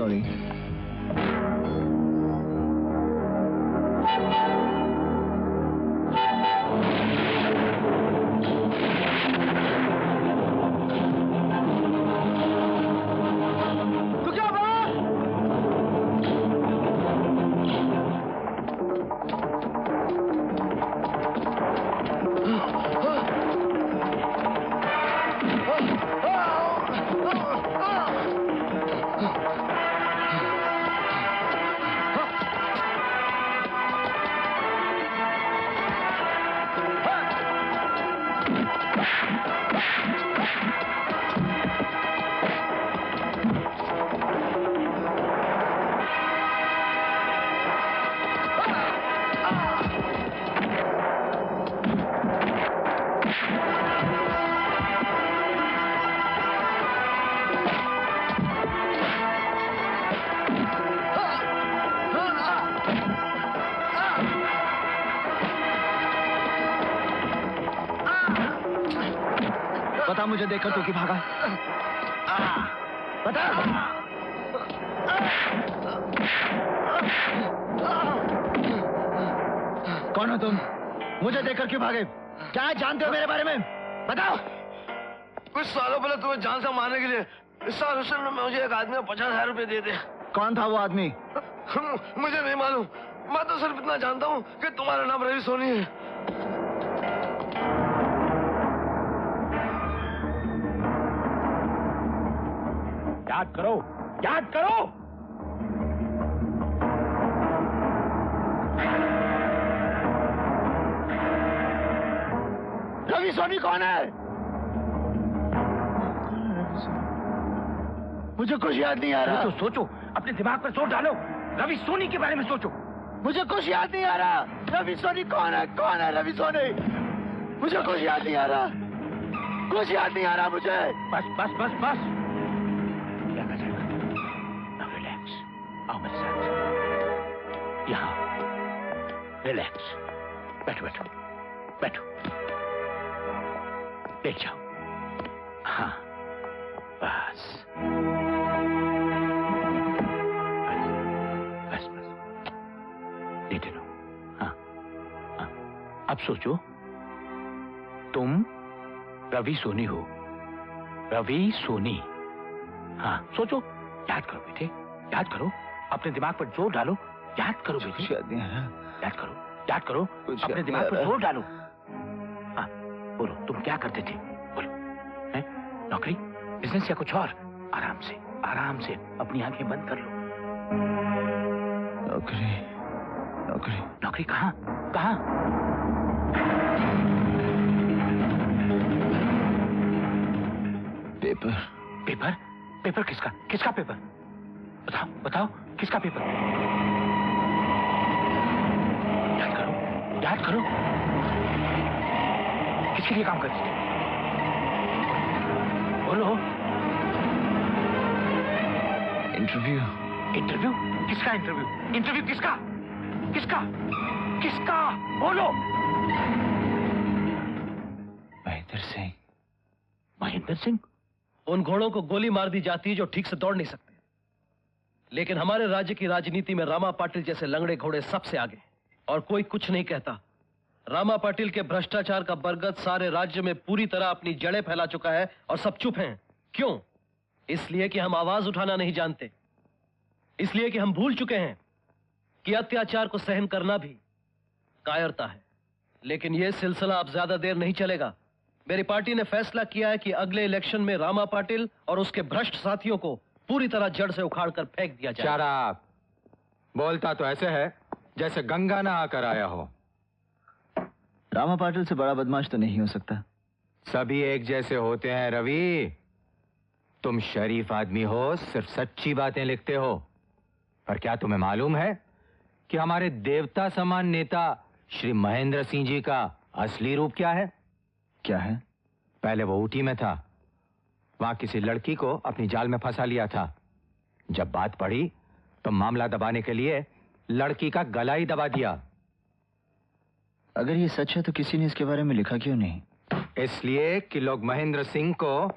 Sorry. बता मुझे देखकर तू क्यों भागा? बता। कौन हो तुम? मुझे देखकर क्यों भागे? क्या जानते हो मेरे बारे में? बताओ। कुछ सालों पहले तुम्हें जान से मारने के लिए इस साल हुसैन में मुझे एक आदमी ने 50,000 रुपए दिए थे। कौन था वो आदमी? मुझे नहीं मालूम। मैं तो सिर्फ इतना जानता हूँ कि तुम्हारा नाम रवि सोनी है। याद करो, याद करो। रवि सोनी कौन है? मुझे कुछ याद नहीं आ रहा। सोचो, अपने दिमाग पर जोर डालो। रवि सोनी के बारे में सोचो। मुझे कुछ याद नहीं आ रहा। रवि सोनी कौन है? कौन है रवि सोनी? मुझे कुछ याद नहीं आ रहा। कुछ याद नहीं आ रहा मुझे। बस बस बस बस। क्या कर जाएगा? Now relax. आओ मेरे साथ। यहाँ रिलैक्स। बैठो बैठो बैठो। लेट जाओ। हाँ बस बस बस। लेटे रहो। हाँ हाँ। अब सोचो, तुम रवि सोनी हो। रवि सोनी। हाँ सोचो, याद करो बेटे, याद करो। अपने दिमाग पर जोर डालो। याद करो बेटे, याद करो, याद करो। अपने दिमाग पर जोर डालो। हाँ बोलो, तुम क्या करते थे? बोलो। हैं? नौकरी, बिजनेस या कुछ और? आराम से, आराम से अपनी आंखें बंद कर लो। नौकरी, नौकरी, नौकरी कहाँ? कहाँ? पेपर। पेपर? पेपर किसका? किसका पेपर? बताओ बताओ, किसका पेपर? याद करो, याद करो। किसके लिए काम करते थे? बोलो। इंटरव्यू। इंटरव्यू? किसका इंटरव्यू? इंटरव्यू किसका? किसका? किसका? बोलो। महेंद्र सिंह। महेंद्र सिंह? उन घोड़ों को गोली मार दी जाती है जो ठीक से दौड़ नहीं सकते, लेकिन हमारे राज्य की राजनीति में रामा पाटिल जैसे लंगड़े घोड़े सबसे आगे, और कोई कुछ नहीं कहता। रामा पाटिल के भ्रष्टाचार का बरगद सारे राज्य में पूरी तरह अपनी जड़ें फैला चुका है और सब चुप हैं। क्यों? इसलिए कि हम आवाज उठाना नहीं जानते। इसलिए कि हम भूल चुके हैं कि अत्याचार को सहन करना भी कायरता है। लेकिन यह सिलसिला अब ज्यादा देर नहीं चलेगा। मेरी पार्टी ने फैसला किया है कि अगले इलेक्शन में रामा पाटिल और उसके भ्रष्ट साथियों को पूरी तरह जड़ से उखाड़कर फेंक दिया जाए। शराब बोलता तो ऐसे है जैसे गंगा ना आकर आया हो। रामा पाटिल से बड़ा बदमाश तो नहीं हो सकता। सभी एक जैसे होते हैं रवि। तुम शरीफ आदमी हो, सिर्फ सच्ची बातें लिखते हो। पर क्या तुम्हें मालूम है कि हमारे देवता समान नेता श्री महेंद्र सिंह जी का असली रूप क्या है? क्या है? पहले वो ऊटी में था, वहां किसी लड़की को अपनी जाल में फंसा लिया था। जब बात पड़ी तो मामला दबाने के लिए लड़की का गला ही दबा दिया। अगर ये सच है तो किसी ने इसके बारे में लिखा क्यों नहीं? इसलिए कि लोग महेंद्र सिंह को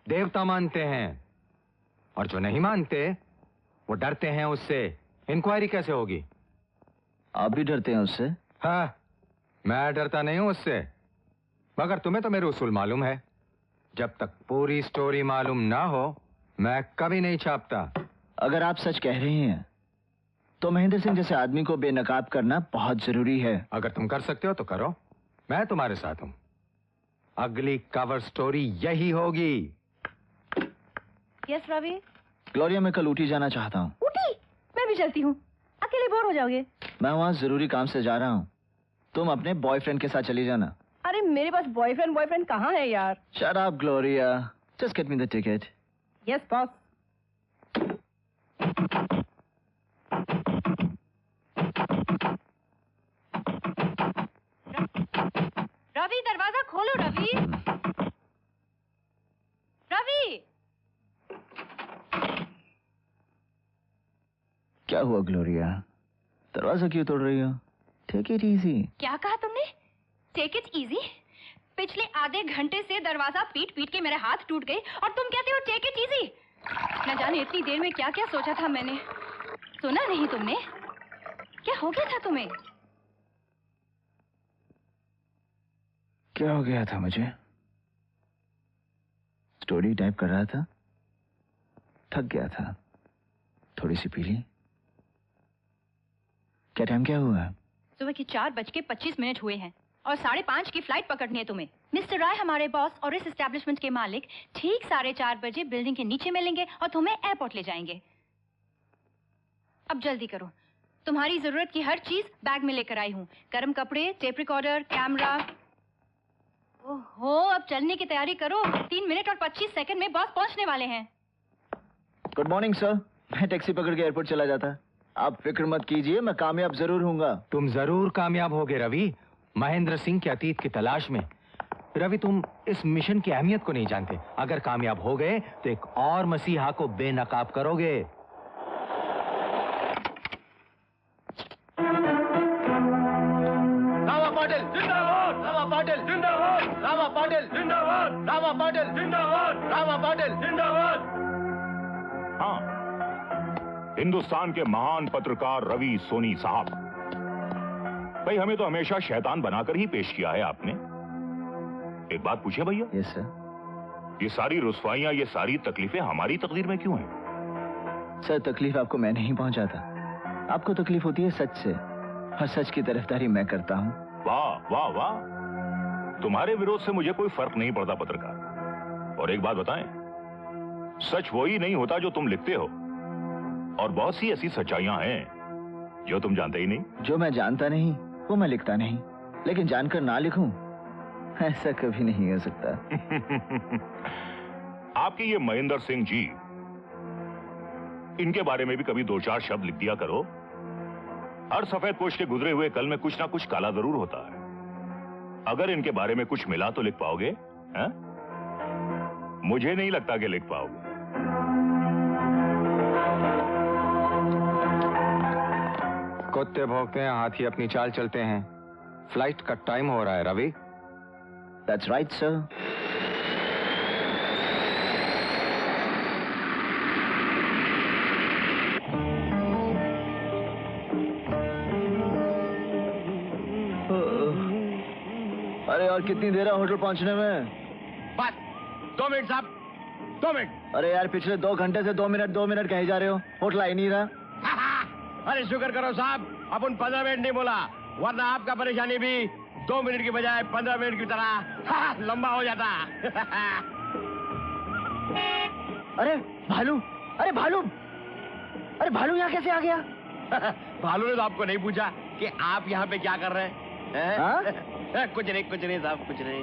देवता मानते हैं, और जो नहीं मानते वो डरते हैं उससे। इंक्वायरी कैसे होगी? आप भी डरते हैं उससे? हाँ, मैं डरता नहीं हूं उससे, मगर तुम्हें तो मेरे उसूल मालूम है। जब तक पूरी स्टोरी मालूम ना हो मैं कभी नहीं छापता। अगर आप सच कह रहे हैं तो महेंद्र सिंह जैसे आदमी को बेनकाब करना बहुत जरूरी है। अगर तुम कर सकते हो तो करो, मैं तुम्हारे साथ हूं। अगली कवर स्टोरी यही होगी। यस रवि। ग्लोरिया, मैं कल ऊटी जाना चाहता हूँ। ऊटी? मैं भी चलती हूँ, अकेले बोर हो जाओगे। मैं वहाँ जरूरी काम से जा रहा हूँ, तुम अपने बॉयफ्रेंड के साथ चली जाना। अरे मेरे पास बॉयफ्रेंड कहाँ है यार। Shut up Gloria, just get me the ticket. Yes boss. Ravi दरवाजा खोलो रवि। रवि! क्या हुआ ग्लोरिया, दरवाजा क्यों तोड़ रही हो? Take it easy. क्या कहा तुमने? Take it easy? पिछले आधे घंटे से दरवाजा पीट पीट के मेरे हाथ टूट गए और तुम कहते हो टेक इट इजी? न जाने इतनी देर में क्या क्या सोचा था मैंने। सुना नहीं तुमने? क्या हो गया था तुम्हें? क्या हो गया था मुझे? स्टोरी टाइप कर रहा था, थक गया था, थोड़ी सी पी ली। क्या टाइम क्या हुआ? सुबह के 4:25 हुए हैं और 5:30 की फ्लाइट पकड़नी है तुम्हें। मिस्टर राय हमारे बॉस और इस एस्टेब्लिशमेंट के मालिक ठीक 4:30 बजे बिल्डिंग के नीचे मिलेंगे और तुम्हें एयरपोर्ट ले जाएंगे। अब जल्दी करो, तुम्हारी जरूरत की हर चीज बैग में लेकर आई हूँ। गर्म कपड़े, टेप रिकॉर्डर, कैमरा। ओहो, अब चलने की तैयारी करो। 3 मिनट और 25 सेकंड में बॉस पहुंचने वाले हैं। गुड मॉर्निंग सर, मैं टैक्सी पकड़ के एयरपोर्ट चला जाता। आप फिक्र मत कीजिए, मैं कामयाब जरूर हूँगा। तुम जरूर कामयाब होगे रवि, महेंद्र सिंह के अतीत की तलाश में। रवि, तुम इस मिशन की अहमियत को नहीं जानते। अगर कामयाब हो गए तो एक और मसीहा को बेनकाब करोगे। रामा पाटिल जिंदाबाद, रामा पाटिल जिंदाबाद, रामा पाटिल जिंदाबाद, रामा पाटिल जिंदाबाद, रामा पाटिल जिंदाबाद। हाँ, हिंदुस्तान के महान पत्रकार रवि सोनी साहब, भाई हमें तो हमेशा शैतान बनाकर ही पेश किया है आपने। एक बात पूछे भैया? Yes sir. ये सारी रुस्वाइयां, ये सारी तकलीफें हमारी तकदीर में क्यों हैं? सर, तकलीफ आपको मैं नहीं पहुंचाता, आपको तकलीफ होती है सच से, और सच की तरफदारी मैं करता हूँ। वाह वाह वाह, तुम्हारे विरोध से मुझे कोई फर्क नहीं पड़ता पत्रकार। और एक बात बताएं, सच वही नहीं होता जो तुम लिखते हो, और बहुत सी ऐसी सच्चाइयां हैं जो तुम जानते ही नहीं। जो मैं जानता नहीं वो मैं लिखता नहीं, लेकिन जानकर ना लिखूं ऐसा कभी नहीं हो सकता। आपके ये महेंद्र सिंह जी, इनके बारे में भी कभी 2-4 शब्द लिख दिया करो। हर सफेद पोश के गुजरे हुए कल में कुछ ना कुछ काला जरूर होता है। अगर इनके बारे में कुछ मिला तो लिख पाओगे? हैं? मुझे नहीं लगता कि लिख पाओगे। कुत्ते भौंकते हैं, हाथी अपनी चाल चलते हैं। फ्लाइट का टाइम हो रहा है रवि। That's right sir. अरे और कितनी देर है होटल पहुंचने में? बस 2 मिनट साहब, 2 मिनट। अरे यार, पिछले 2 घंटे से 2 मिनट कहे जा रहे हो, होटल आ ही नहीं रहा। अरे शुक्र करो साहब, अपन 15 मिनट नहीं बोला, वरना आपका परेशानी भी 2 मिनट की बजाय 15 मिनट की तरह लंबा हो जाता। अरे भालू, अरे भालू, अरे भालू यहाँ कैसे आ गया? भालू ने तो आपको नहीं पूछा कि आप यहाँ पे क्या कर रहे हैं? कुछ नहीं साहब, कुछ नहीं।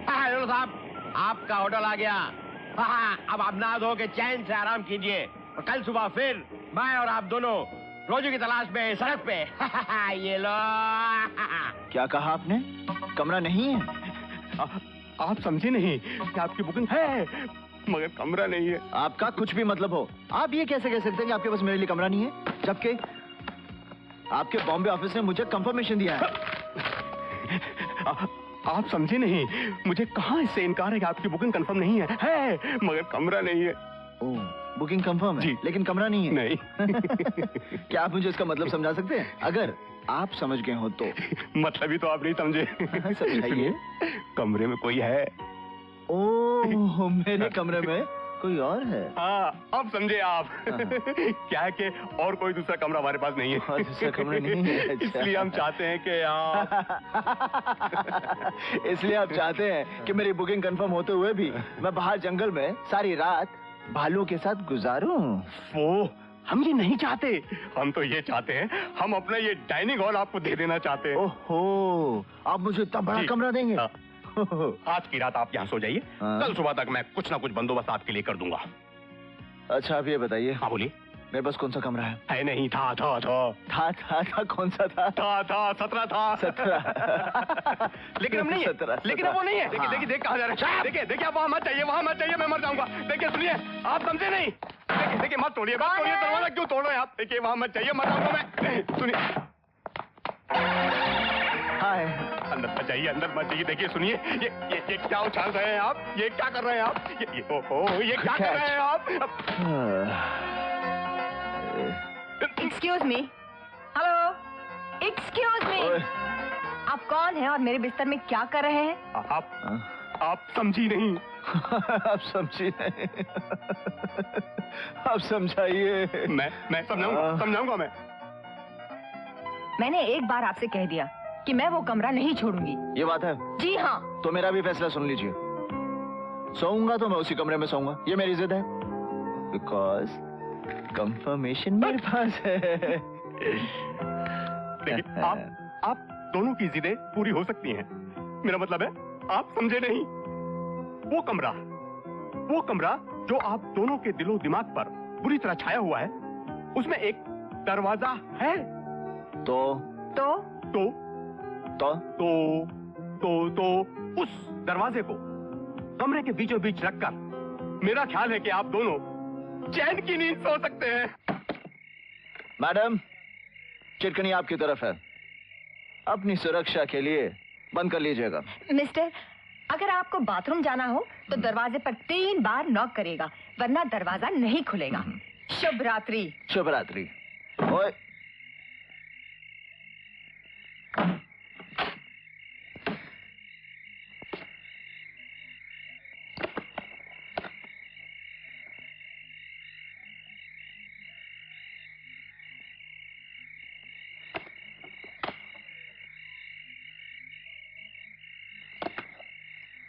हेलो साहब, आपका होटल आ गया। अब आप नहा धो के चैन से आराम कीजिए, और कल सुबह फिर मैं और आप दोनों रोजू की तलाश में सड़क पे। ये लो। क्या कहा आपने? कमरा नहीं है? आप समझे नहीं कि आपकी बुकिंग है मगर कमरा नहीं है। आपका कुछ भी मतलब हो, आप ये कैसे कह सकते हैं कि आपके पास मेरे लिए कमरा नहीं है, जबकि आपके बॉम्बे ऑफिस ने मुझे कंफर्मेशन दिया है। आप समझे नहीं, मुझे कहाँ इससे इनकार है कि आपकी बुकिंग कंफर्म नहीं है मगर कमरा नहीं है। बुकिंग कंफर्म है जी। लेकिन कमरा नहीं है। नहीं। क्या आप मुझे इसका मतलब समझा सकते हैं? अगर आप समझ गए हो तो। मतलब ही तो आप नहीं समझे। समझाइए। कमरे में कोई है। ओह, मेरे कमरे में कोई और है। हाँ, अब समझे आप। क्या है कि और कोई दूसरा कमरा हमारे पास नहीं है। और दूसरा कमरा नहीं है। अच्छा। इसलिए हम चाहते हैं कि आप इसलिए आप चाहते हैं कि मेरी बुकिंग कंफर्म होते हुए भी मैं बाहर जंगल में सारी रात भालू के साथ गुजारूं। वो हम ये नहीं चाहते। हम तो ये चाहते हैं, हम अपना ये डाइनिंग हॉल आपको दे देना चाहते हैं। ओहो, आप मुझे इतना बड़ा जी। कमरा देंगे? हाँ। आज की रात आप यहाँ सो जाइए। हाँ। कल सुबह तक मैं कुछ ना कुछ बंदोबस्त आपके लिए कर दूंगा। अच्छा, आप ये बताइए, हाँ बोलिए। मेरे पास कौन सा कमरा है? है नहीं, था। था कौन सा था? 17 था। 17। लेकिन हम नहीं है। 17। लेकिन अब वो नहीं है। हाँ। देखिए कहाँ जा रहे हैं। देखिए आप वहाँ मत जाइए, मैं मर जाऊंगा। देखिए सुनिए, आप समझे नहीं। देखिए मत तोड़िए, दरवाजा क्यों तोड़ रहे हैं आप? देखिए वहाँ मत जाइए, मर जाऊंगा मैं। सुनिए, हाय। अंदर मत जाइए। देखिए सुनिए, ये क्या उछाल रहे हैं आप? ये क्या कर रहे हैं आप? ये क्या कर रहे हैं आप? Excuse me. Hello, excuse me. आप कौन हैं और मेरे बिस्तर में क्या कर रहे हैं? आप समझी नहीं। आप समझी नहीं। आप समझाइए। मैं समझाऊंगा मैं। मैंने एक बार आपसे कह दिया कि मैं वो कमरा नहीं छोड़ूंगी। ये बात है? जी हाँ। तो मेरा भी फैसला सुन लीजिए। सोऊंगा तो मैं उसी कमरे में सोऊंगा, ये मेरी जिद है। बिकॉज कंफर्मेशन मेरे पास है। लेकिन आप दोनों की जिदें पूरी हो सकती हैं। मेरा मतलब है, आप समझे नहीं। वो कमरा जो आप दोनों के दिलो दिमाग पर बुरी तरह छाया हुआ है, उसमें एक दरवाजा है। तो उस दरवाजे को कमरे के बीचों बीच रखकर मेरा ख्याल है कि आप दोनों चैन की नींद सो सकते हैं। मैडम, चिटकनी आपकी तरफ है, अपनी सुरक्षा के लिए बंद कर लीजिएगा। मिस्टर, अगर आपको बाथरूम जाना हो तो दरवाजे पर 3 बार नॉक करेगा, वरना दरवाजा नहीं खुलेगा। शुभ रात्रि। शुभ रात्रि। ओए,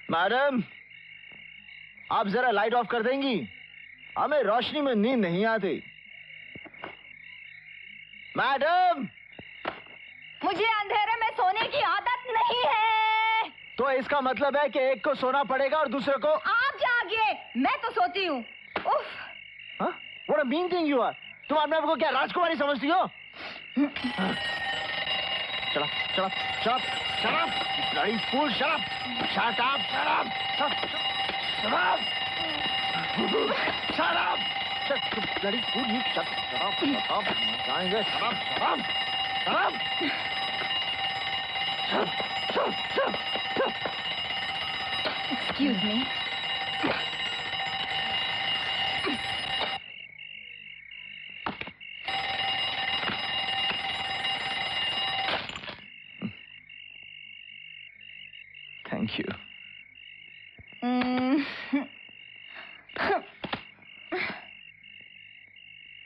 मैडम, आप जरा लाइट ऑफ कर देंगी? हमें रोशनी में नींद नहीं आती। मैडम, मुझे अंधेरे में सोने की आदत नहीं है। तो इसका मतलब है कि एक को सोना पड़ेगा और दूसरे को। आप जागिए, मैं तो सोती हूँ। What a mean thing you are। तुम अपने आप को क्या राजकुमारी समझती हो? Shut up, bloody fool, shut up, shut up, shut up, shut up, bloody fool, you shut up, जाएंगे, shut up. Excuse me.